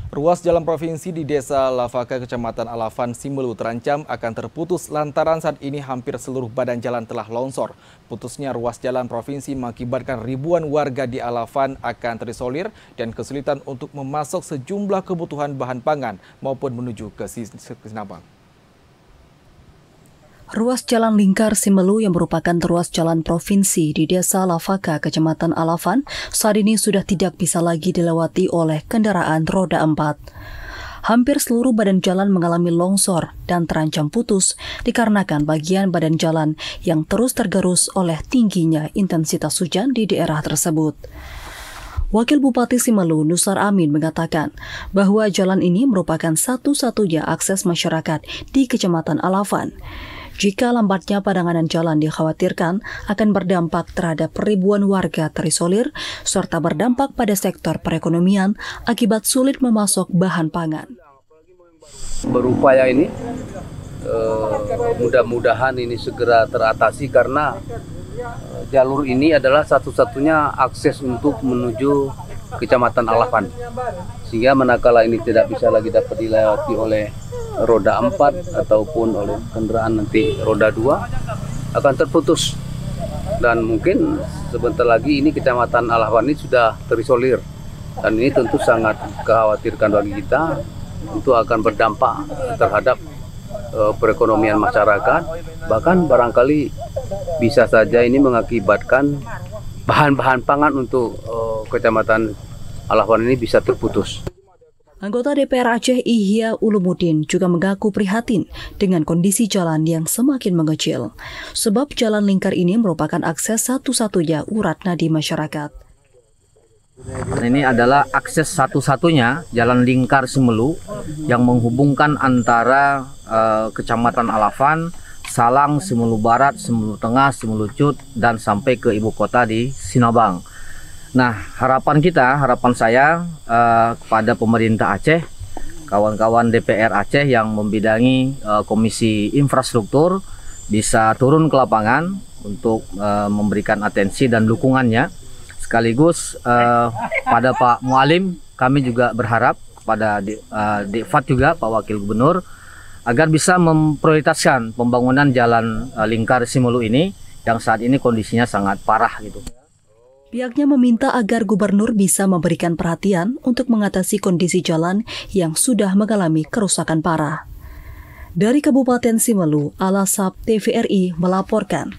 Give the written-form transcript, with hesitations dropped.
Ruas jalan provinsi di Desa Lavaka, Kecamatan Alafan, Simelu terancam akan terputus lantaran saat ini hampir seluruh badan jalan telah longsor. Putusnya ruas jalan provinsi mengakibatkan ribuan warga di Alafan akan terisolir dan kesulitan untuk memasok sejumlah kebutuhan bahan pangan maupun menuju ke Sinabang. Ruas Jalan Lingkar Simelu yang merupakan ruas jalan provinsi di Desa Lavaka, Kecamatan Alafan, saat ini sudah tidak bisa lagi dilewati oleh kendaraan roda 4. Hampir seluruh badan jalan mengalami longsor dan terancam putus dikarenakan bagian badan jalan yang terus tergerus oleh tingginya intensitas hujan di daerah tersebut. Wakil Bupati Simelu, Nusar Amin, mengatakan bahwa jalan ini merupakan satu-satunya akses masyarakat di Kecamatan Alafan. Jika lambatnya penanganan jalan dikhawatirkan akan berdampak terhadap ribuan warga terisolir, serta berdampak pada sektor perekonomian akibat sulit memasok bahan pangan. Berupaya ini, mudah-mudahan ini segera teratasi karena jalur ini adalah satu-satunya akses untuk menuju Kecamatan Alafan. Sehingga manakala ini tidak bisa lagi dapat dilewati oleh roda 4 ataupun oleh kendaraan nanti roda 2 akan terputus. Dan mungkin sebentar lagi ini Kecamatan Alafan ini sudah terisolir. Dan ini tentu sangat khawatirkan bagi kita, itu akan berdampak terhadap perekonomian masyarakat. Bahkan barangkali bisa saja ini mengakibatkan bahan-bahan pangan untuk Kecamatan Alafan ini bisa terputus. Anggota DPR Aceh Ihya Ulumuddin juga mengaku prihatin dengan kondisi jalan yang semakin mengecil. Sebab jalan lingkar ini merupakan akses satu-satunya urat nadi masyarakat. Ini adalah akses satu-satunya jalan lingkar Simelu yang menghubungkan antara Kecamatan Alafan, Salang, Simelu Barat, Simelu Tengah, Simelu Cud, dan sampai ke ibu kota di Sinabang. Nah, harapan saya kepada pemerintah Aceh, kawan-kawan DPR Aceh yang membidangi Komisi Infrastruktur bisa turun ke lapangan untuk memberikan atensi dan dukungannya. Sekaligus pada Pak Mualim, kami juga berharap kepada Dekfat juga, Pak Wakil Gubernur, agar bisa memprioritaskan pembangunan jalan lingkar Simelu ini yang saat ini kondisinya sangat parah gitu. Pihaknya meminta agar gubernur bisa memberikan perhatian untuk mengatasi kondisi jalan yang sudah mengalami kerusakan parah. Dari Kabupaten Simelu, Alasab TVRI melaporkan.